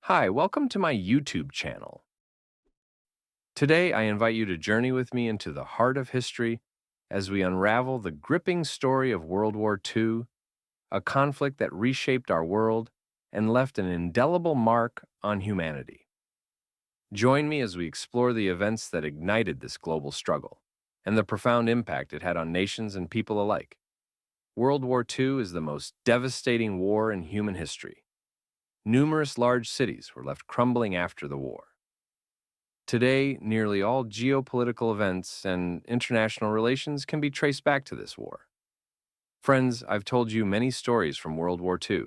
Hi, welcome to my YouTube channel. Today, I invite you to journey with me into the heart of history as we unravel the gripping story of World War II, a conflict that reshaped our world and left an indelible mark on humanity. Join me as we explore the events that ignited this global struggle and the profound impact it had on nations and people alike. World War II is the most devastating war in human history. Numerous large cities were left crumbling after the war. Today, nearly all geopolitical events and international relations can be traced back to this war. Friends, I've told you many stories from World War II,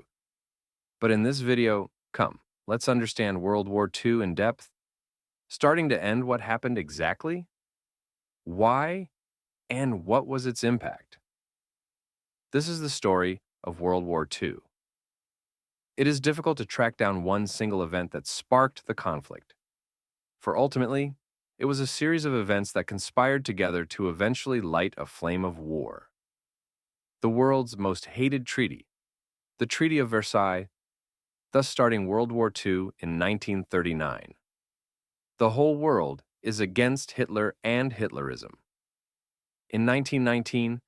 but in this video, come, let's understand World War II in depth, starting to end what happened exactly, why, and what was its impact. This is the story of World War II. It is difficult to track down one single event that sparked the conflict, for ultimately, it was a series of events that conspired together to eventually light a flame of war. The world's most hated treaty, the Treaty of Versailles, thus starting World War II in 1939. The whole world is against Hitler and Hitlerism. In 1919,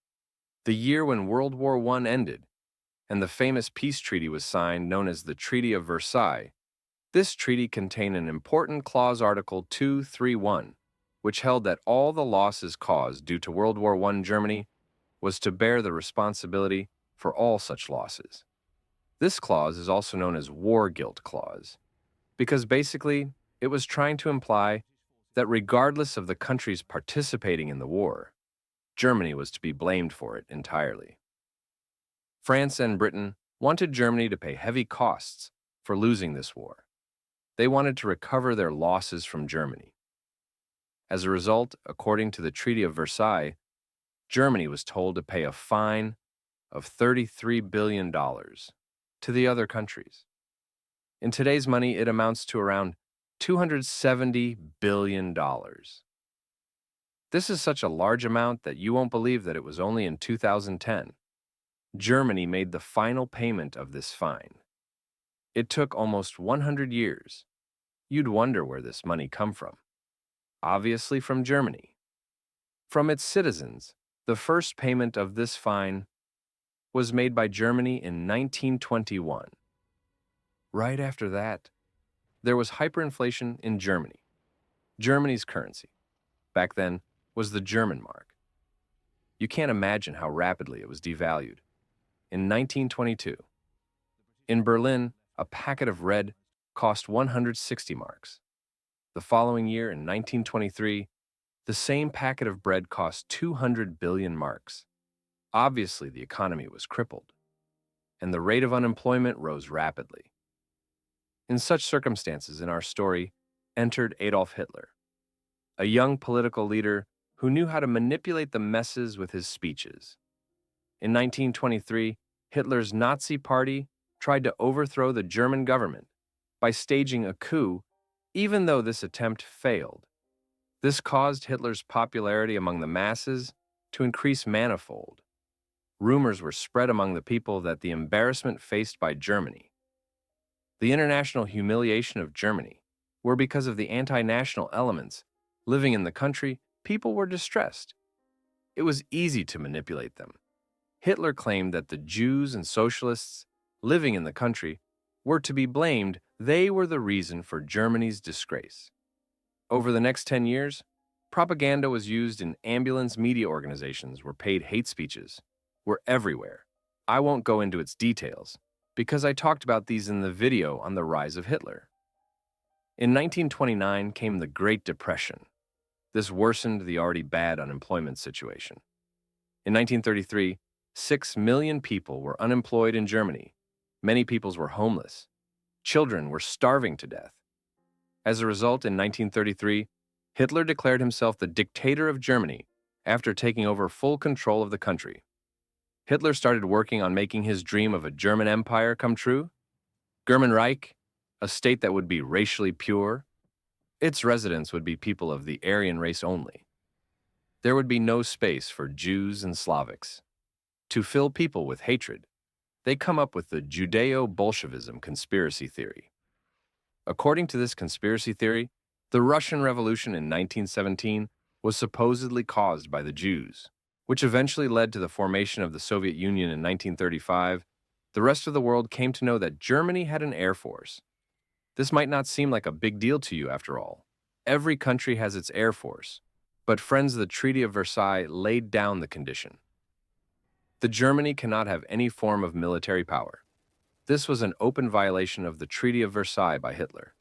the year when World War I ended, and the famous peace treaty was signed known as the Treaty of Versailles, this treaty contained an important clause, Article 231, which held that all the losses caused due to World War I Germany was to bear the responsibility for all such losses. This clause is also known as War Guilt Clause, because basically it was trying to imply that regardless of the countries participating in the war, Germany was to be blamed for it entirely. France and Britain wanted Germany to pay heavy costs for losing this war. They wanted to recover their losses from Germany. As a result, according to the Treaty of Versailles, Germany was told to pay a fine of $33 billion to the other countries. In today's money, it amounts to around $270 billion. This is such a large amount that you won't believe that it was only in 2010. Germany made the final payment of this fine. It took almost 100 years. You'd wonder where this money come from. Obviously from Germany. From its citizens, the first payment of this fine was made by Germany in 1921. Right after that, there was hyperinflation in Germany. Germany's currency, back then, was the German mark. You can't imagine how rapidly it was devalued. In 1922, in Berlin, a packet of bread cost 160 marks. The following year, in 1923, the same packet of bread cost 200 billion marks. Obviously, the economy was crippled, and the rate of unemployment rose rapidly. In such circumstances in our story entered Adolf Hitler, a young political leader who knew how to manipulate the masses with his speeches. In 1923, Hitler's Nazi Party tried to overthrow the German government by staging a coup, even though this attempt failed. This caused Hitler's popularity among the masses to increase manifold. Rumors were spread among the people that the embarrassment faced by Germany, the international humiliation of Germany, were because of the anti-national elements living in the country. People were distressed. It was easy to manipulate them. Hitler claimed that the Jews and socialists living in the country were to be blamed. They were the reason for Germany's disgrace. Over the next 10 years, propaganda was used in ambulance media organizations where paid hate speeches were everywhere. I won't go into its details because I talked about these in the video on the rise of Hitler. In 1929 came the Great Depression. This worsened the already bad unemployment situation. In 1933, 6 million people were unemployed in Germany. Many peoples were homeless. Children were starving to death. As a result, in 1933, Hitler declared himself the dictator of Germany after taking over full control of the country. Hitler started working on making his dream of a German empire come true. German Reich, a state that would be racially pure. Its residents would be people of the Aryan race only. There would be no space for Jews and Slavics. To fill people with hatred, they come up with the Judeo-Bolshevism conspiracy theory. According to this conspiracy theory, the Russian Revolution in 1917 was supposedly caused by the Jews, which eventually led to the formation of the Soviet Union in 1935. The rest of the world came to know that Germany had an air force. This might not seem like a big deal to you after all. Every country has its air force. But friends, the Treaty of Versailles laid down the condition. The Germany cannot have any form of military power. This was an open violation of the Treaty of Versailles by Hitler.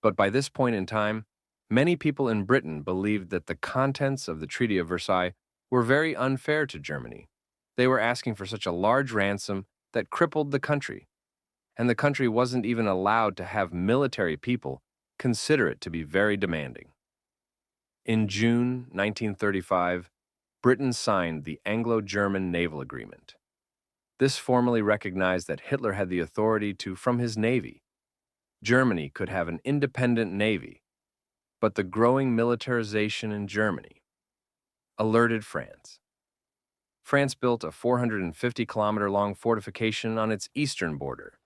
But by this point in time, many people in Britain believed that the contents of the Treaty of Versailles were very unfair to Germany. They were asking for such a large ransom that crippled the country, and the country wasn't even allowed to have military people consider it to be very demanding. In June 1935, Britain signed the Anglo-German Naval Agreement. This formally recognized that Hitler had the authority to, from his navy, Germany could have an independent navy, but the growing militarization in Germany alerted France. France built a 450-kilometer-long fortification on its eastern border.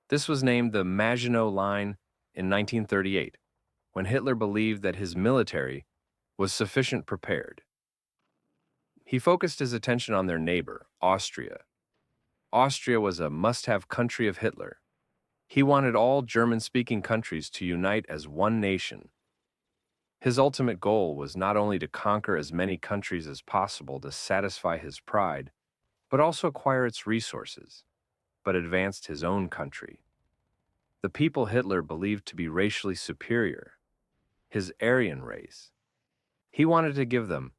This was named the Maginot Line in 1938, when Hitler believed that his military was sufficient prepared. He focused his attention on their neighbor, Austria. Austria was a must-have country of Hitler. He wanted all German-speaking countries to unite as one nation. His ultimate goal was not only to conquer as many countries as possible to satisfy his pride, but also acquire its resources, but advanced his own country. The people Hitler believed to be racially superior, his Aryan race. He wanted to give them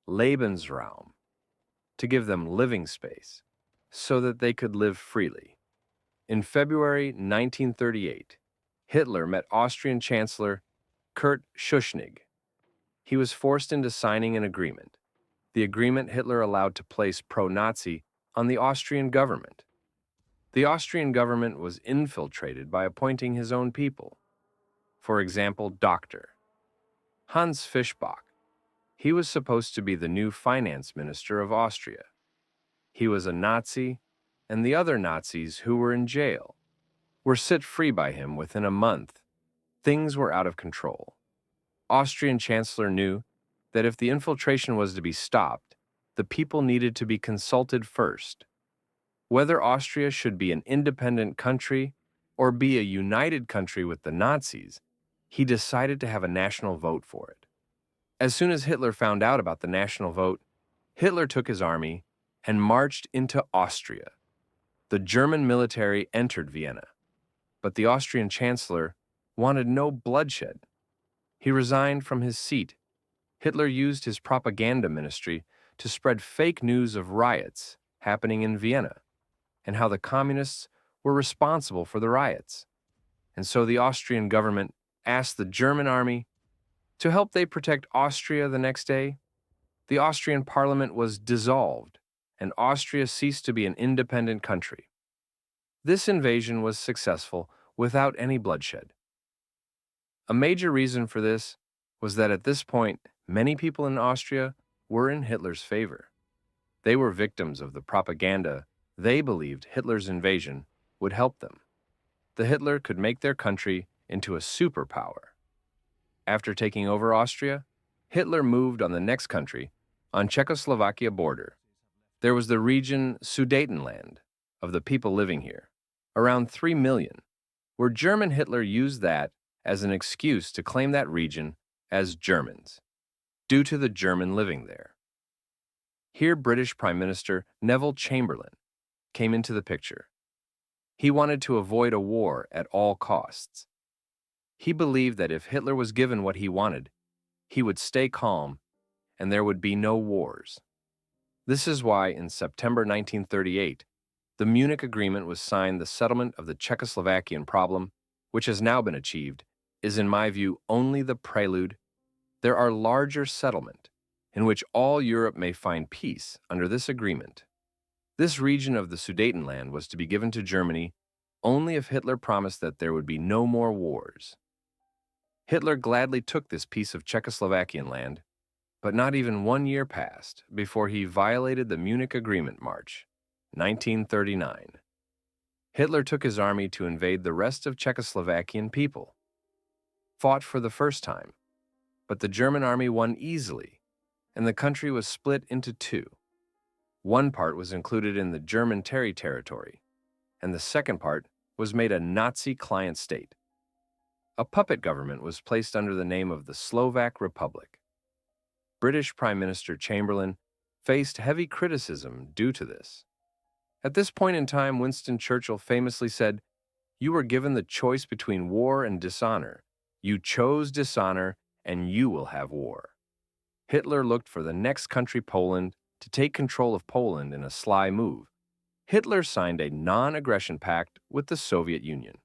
Lebensraum, to give them living space, so that they could live freely. In February 1938, Hitler met Austrian Chancellor Kurt Schuschnigg. He was forced into signing an agreement. The agreement Hitler allowed to place pro-Nazi on the Austrian government. The Austrian government was infiltrated by appointing his own people. For example, Dr. Hans Fischbach. He was supposed to be the new finance minister of Austria. He was a Nazi, and the other Nazis who were in jail were set free by him within a month. Things were out of control. Austrian Chancellor knew that if the infiltration was to be stopped, the people needed to be consulted first. Whether Austria should be an independent country or be a united country with the Nazis, he decided to have a national vote for it. As soon as Hitler found out about the national vote, Hitler took his army and marched into Austria. The German military entered Vienna, but the Austrian Chancellor wanted no bloodshed. He resigned from his seat. Hitler used his propaganda ministry to spread fake news of riots happening in Vienna and how the communists were responsible for the riots. And so the Austrian government asked the German army to help they protect Austria. The next day, the Austrian parliament was dissolved and Austria ceased to be an independent country. This invasion was successful without any bloodshed. A major reason for this was that at this point, many people in Austria were in Hitler's favor. They were victims of the propaganda. They believed Hitler's invasion would help them. The Hitler could make their country into a superpower. After taking over Austria, Hitler moved on the next country, on Czechoslovakia border. There was the region Sudetenland of the people living here, around 3 million, where German Hitler used that as an excuse to claim that region as Germans, due to the German living there. Here British Prime Minister Neville Chamberlain came into the picture. He wanted to avoid a war at all costs. He believed that if Hitler was given what he wanted, he would stay calm and there would be no wars. This is why in September 1938, the Munich Agreement was signed. The settlement of the Czechoslovakian problem, which has now been achieved, is in my view only the prelude. There are larger settlement in which all Europe may find peace under this agreement. This region of the Sudetenland was to be given to Germany only if Hitler promised that there would be no more wars. Hitler gladly took this piece of Czechoslovakian land, but not even 1 year passed before he violated the Munich Agreement, March 1939. Hitler took his army to invade the rest of Czechoslovakian people, fought for the first time, but the German army won easily, and the country was split into two. One part was included in the German territory, and the second part was made a Nazi client state. A puppet government was placed under the name of the Slovak Republic. British Prime Minister Chamberlain faced heavy criticism due to this. At this point in time, Winston Churchill famously said, "You were given the choice between war and dishonor. You chose dishonor, and you will have war." Hitler looked for the next country, Poland, to take control of Poland in a sly move. Hitler signed a non-aggression pact with the Soviet Union.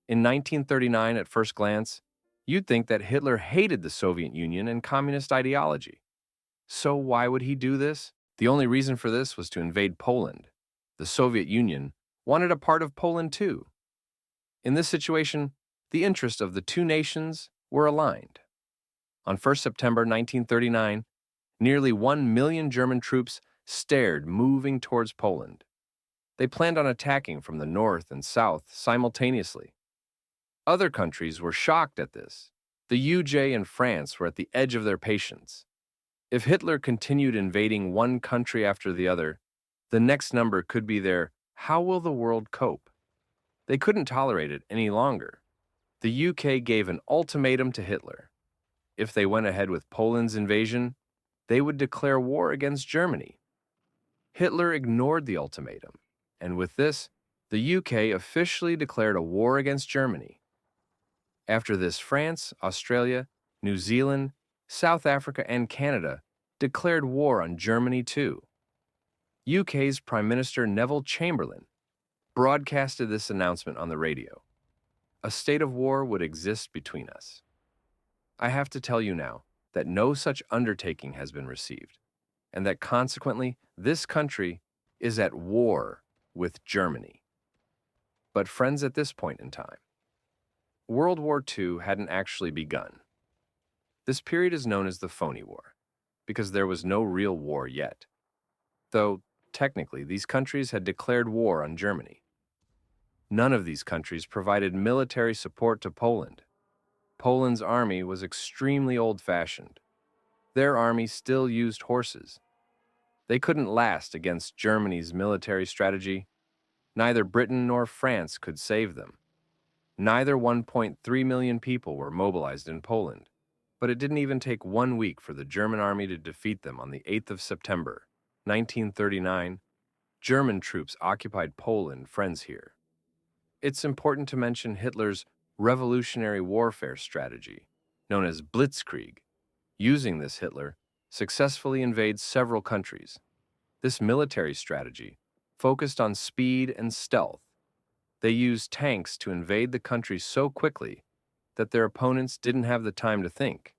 In 1939, at first glance, you'd think that Hitler hated the Soviet Union and communist ideology. So why would he do this? The only reason for this was to invade Poland. The Soviet Union wanted a part of Poland too. In this situation, the interests of the two nations were aligned. On 1 September 1939, nearly 1 million German troops stared moving towards Poland. They planned on attacking from the north and south simultaneously. Other countries were shocked at this. The UJ and France were at the edge of their patience. If Hitler continued invading one country after the other, the next number could be their "How will the world cope?" They couldn't tolerate it any longer. The UK gave an ultimatum to Hitler. If they went ahead with Poland's invasion, they would declare war against Germany. Hitler ignored the ultimatum, and with this, the UK officially declared a war against Germany. After this, France, Australia, New Zealand, South Africa, and Canada declared war on Germany too. UK's Prime Minister Neville Chamberlain broadcasted this announcement on the radio. A state of war would exist between us. I have to tell you now that no such undertaking has been received, and that consequently this country is at war with Germany. But friends, at this point in time, World War II hadn't actually begun. This period is known as the Phony War, because there was no real war yet, though technically these countries had declared war on Germany. None of these countries provided military support to Poland. Poland's army was extremely old-fashioned. Their army still used horses. They couldn't last against Germany's military strategy. Neither Britain nor France could save them. Neither 1.3 million people were mobilized in Poland, but it didn't even take 1 week for the German army to defeat them on the 8th of September, 1939. German troops occupied Poland, friends here. It's important to mention Hitler's revolutionary warfare strategy, known as Blitzkrieg. Using this, Hitler successfully invades several countries. This military strategy focused on speed and stealth. They used tanks to invade the country so quickly that their opponents didn't have the time to think.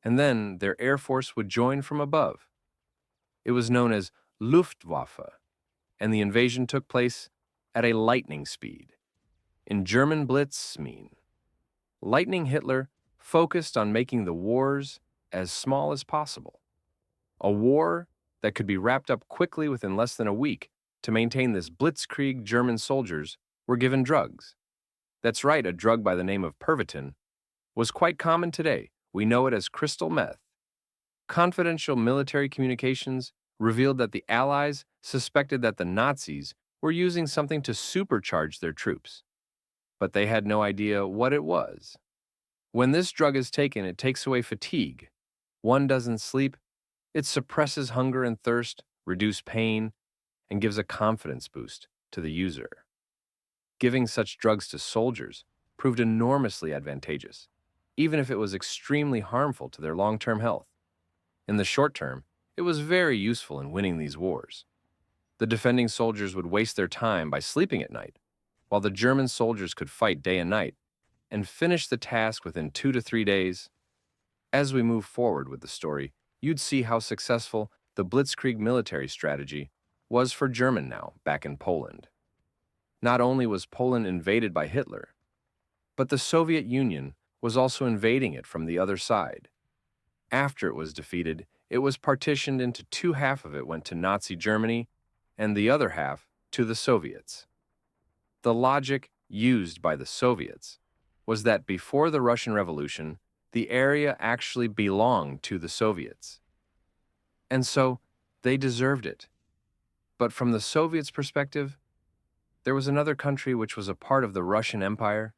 And then their air force would join from above. It was known as Luftwaffe, and the invasion took place at a lightning speed. In German Blitz mean, Lightning Hitler focused on making the wars as small as possible. A war that could be wrapped up quickly within less than a week. To maintain this Blitzkrieg, German soldiers were given drugs. That's right, a drug by the name of Pervitin was quite common today. We know it as crystal meth. Confidential military communications revealed that the Allies suspected that the Nazis were using something to supercharge their troops, but they had no idea what it was. When this drug is taken, it takes away fatigue. One doesn't sleep. It suppresses hunger and thirst, reduces pain, and gives a confidence boost to the user. Giving such drugs to soldiers proved enormously advantageous, even if it was extremely harmful to their long-term health. In the short term, it was very useful in winning these wars. The defending soldiers would waste their time by sleeping at night, while the German soldiers could fight day and night and finish the task within 2 to 3 days. As we move forward with the story, you'd see how successful the Blitzkrieg military strategy was for Germany now back in Poland. Not only was Poland invaded by Hitler, but the Soviet Union was also invading it from the other side. After it was defeated, it was partitioned into two. Half of it went to Nazi Germany, and the other half to the Soviets. The logic used by the Soviets was that before the Russian Revolution, the area actually belonged to the Soviets. And so they deserved it. But from the Soviets' perspective, there was another country which was a part of the Russian Empire.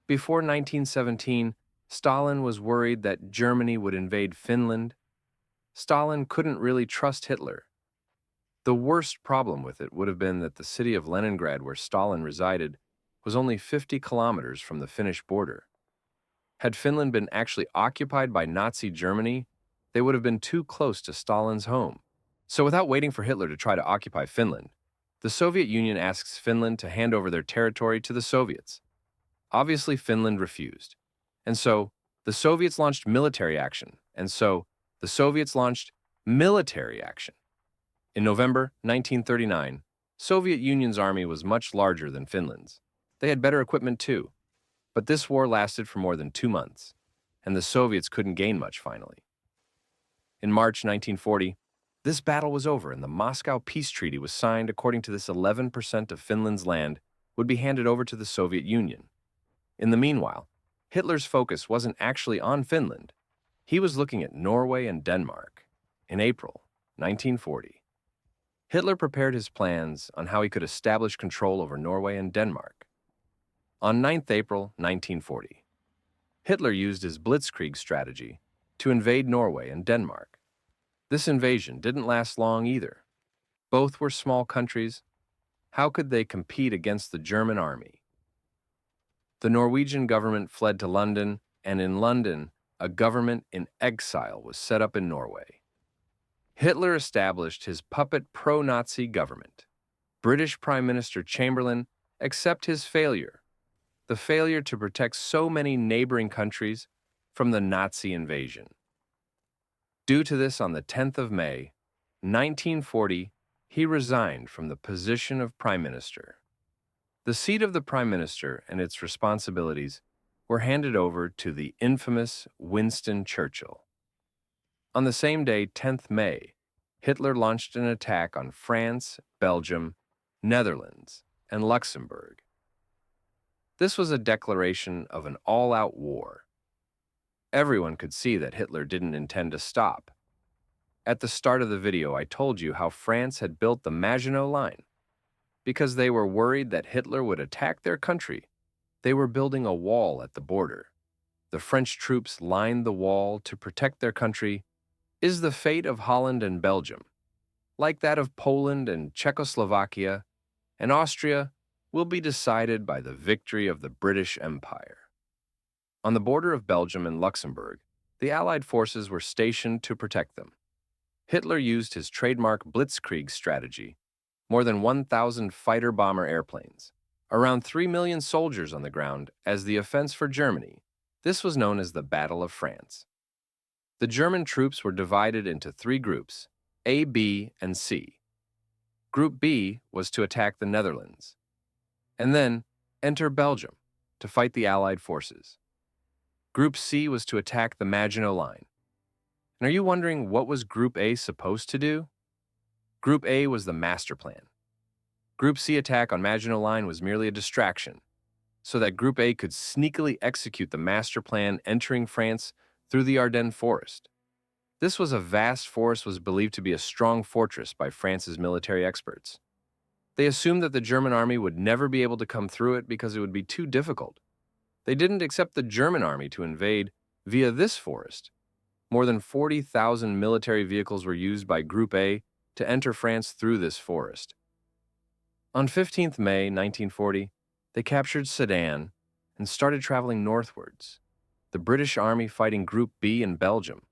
Before 1917, Stalin was worried that Germany would invade Finland. Stalin couldn't really trust Hitler. The worst problem with it would have been that the city of Leningrad, where Stalin resided, was only 50 kilometers from the Finnish border. Had Finland been actually occupied by Nazi Germany, they would have been too close to Stalin's home. So without waiting for Hitler to try to occupy Finland, the Soviet Union asks Finland to hand over their territory to the Soviets. Obviously, Finland refused. And so, the Soviets launched military action. In November 1939, Soviet Union's army was much larger than Finland's. They had better equipment too. But this war lasted for more than 2 months, and the Soviets couldn't gain much finally. In March 1940, this battle was over and the Moscow Peace Treaty was signed. According to this, 11% of Finland's land would be handed over to the Soviet Union. In the meanwhile, Hitler's focus wasn't actually on Finland. He was looking at Norway and Denmark. In April 1940, Hitler prepared his plans on how he could establish control over Norway and Denmark. On 9th April 1940, Hitler used his Blitzkrieg strategy to invade Norway and Denmark. This invasion didn't last long either. Both were small countries. How could they compete against the German army? The Norwegian government fled to London, and in London, a government in exile was set up in Norway. Hitler established his puppet pro-Nazi government. British Prime Minister Chamberlain accepted his failure, the failure to protect so many neighboring countries from the Nazi invasion. Due to this, on the 10th of May, 1940, he resigned from the position of Prime Minister. The seat of the Prime Minister and its responsibilities were handed over to the infamous Winston Churchill. On the same day, 10th May, Hitler launched an attack on France, Belgium, Netherlands, and Luxembourg. This was a declaration of an all-out war. Everyone could see that Hitler didn't intend to stop. At the start of the video, I told you how France had built the Maginot Line. Because they were worried that Hitler would attack their country, they were building a wall at the border. The French troops lined the wall to protect their country. Is the fate of Holland and Belgium, like that of Poland and Czechoslovakia and Austria, will be decided by the victory of the British Empire. On the border of Belgium and Luxembourg, the Allied forces were stationed to protect them. Hitler used his trademark Blitzkrieg strategy, more than 1,000 fighter-bomber airplanes, around 3 million soldiers on the ground as the offense for Germany. This was known as the Battle of France. The German troops were divided into 3 groups, A, B, and C. Group B was to attack the Netherlands, and then enter Belgium to fight the Allied forces. Group C was to attack the Maginot Line. And are you wondering what was Group A supposed to do? Group A was the master plan. Group C attack on Maginot Line was merely a distraction, so that Group A could sneakily execute the master plan, entering France through the Ardennes forest. This was a vast forest, was believed to be a strong fortress by France's military experts. They assumed that the German army would never be able to come through it because it would be too difficult. They didn't accept the German army to invade via this forest. More than 40,000 military vehicles were used by Group A to enter France through this forest. On 15th May 1940, they captured Sedan and started traveling northwards. The British army fighting Group B in Belgium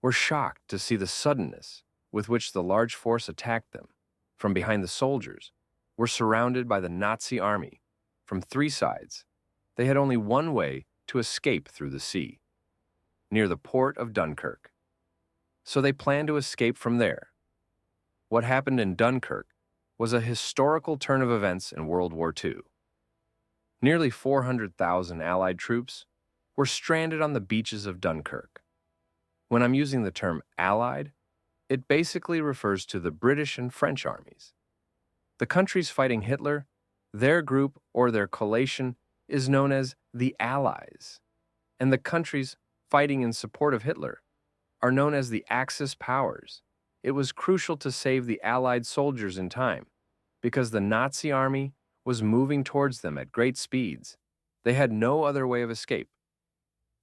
were shocked to see the suddenness with which the large force attacked them. From behind, the soldiers were surrounded by the Nazi army from 3 sides. They had only one way to escape through the sea, near the port of Dunkirk. So they planned to escape from there. What happened in Dunkirk was a historical turn of events in World War II. Nearly 400,000 Allied troops were stranded on the beaches of Dunkirk. When I'm using the term Allied, it basically refers to the British and French armies. The countries fighting Hitler, Their group or their coalition is known as the Allies, and the countries fighting in support of Hitler are known as the Axis powers. It was crucial to save the Allied soldiers in time because the Nazi army was moving towards them at great speeds. They had no other way of escape.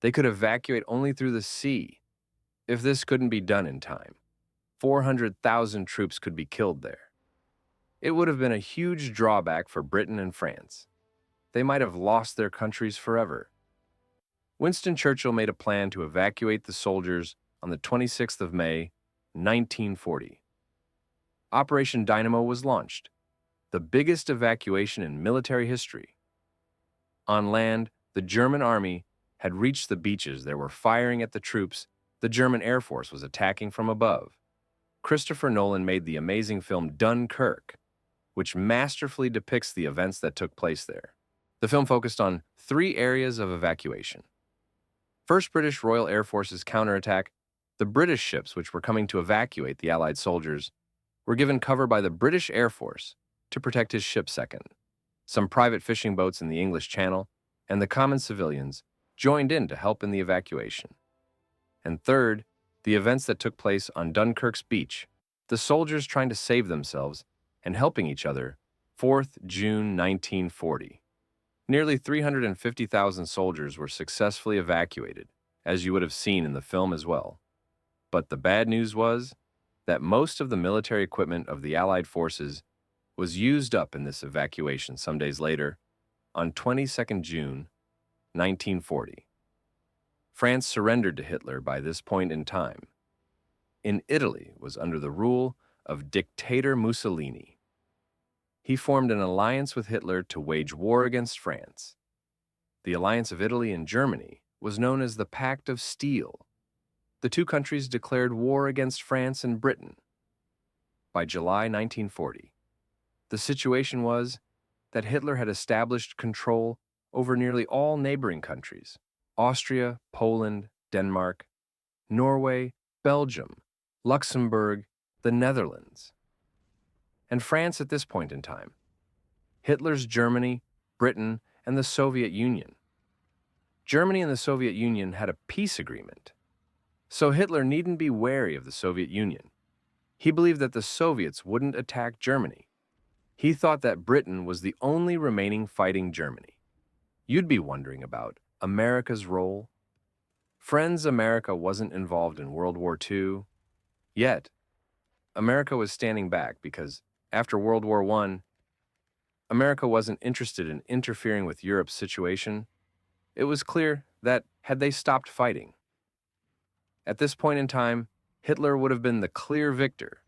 They could evacuate only through the sea. If this couldn't be done in time, 400,000 troops could be killed there. It would have been a huge drawback for Britain and France. They might have lost their countries forever. Winston Churchill made a plan to evacuate the soldiers on the 26th of May, 1940. Operation Dynamo was launched, the biggest evacuation in military history. On land, the German army had reached the beaches. They were firing at the troops. The German Air Force was attacking from above. Christopher Nolan made the amazing film Dunkirk, which masterfully depicts the events that took place there. The film focused on 3 areas of evacuation. First, British Royal Air Force's counterattack. The British ships, which were coming to evacuate the Allied soldiers, were given cover by the British Air Force to protect his ship. Second, some private fishing boats in the English Channel and the common civilians joined in to help in the evacuation. And third, the events that took place on Dunkirk's beach, the soldiers trying to save themselves and helping each other. 4th June 1940. Nearly 350,000 soldiers were successfully evacuated, as you would have seen in the film as well. But the bad news was that most of the military equipment of the Allied forces was used up in this evacuation some days later, on 22nd June 1940. France surrendered to Hitler by this point in time. In Italy was under the rule of dictator Mussolini. He formed an alliance with Hitler to wage war against France. The alliance of Italy and Germany was known as the Pact of Steel. The two countries declared war against France and Britain. By July 1940, the situation was that Hitler had established control over nearly all neighboring countries: Austria, Poland, Denmark, Norway, Belgium, Luxembourg, the Netherlands. And France at this point in time, Hitler's Germany, Britain, and the Soviet Union. Germany and the Soviet Union had a peace agreement, so Hitler needn't be wary of the Soviet Union. He believed that the Soviets wouldn't attack Germany. He thought that Britain was the only remaining fighting Germany. You'd be wondering about America's role. Friends, America wasn't involved in World War II. Yet, America was standing back because after World War I, America wasn't interested in interfering with Europe's situation. It was clear that had they stopped fighting, at this point in time, Hitler would have been the clear victor.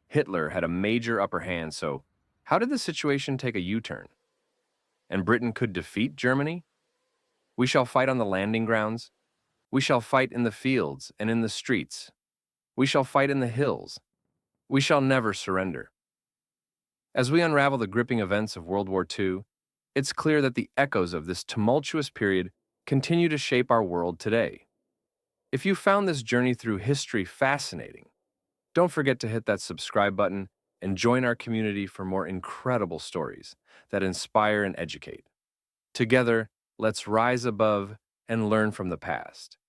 Hitler had a major upper hand, so how did the situation take a U-turn? And Britain could defeat Germany? We shall fight on the landing grounds. We shall fight in the fields and in the streets. We shall fight in the hills. We shall never surrender. As we unravel the gripping events of World War II, it's clear that the echoes of this tumultuous period continue to shape our world today. If you found this journey through history fascinating, don't forget to hit that subscribe button and join our community for more incredible stories that inspire and educate. Together, let's rise above and learn from the past.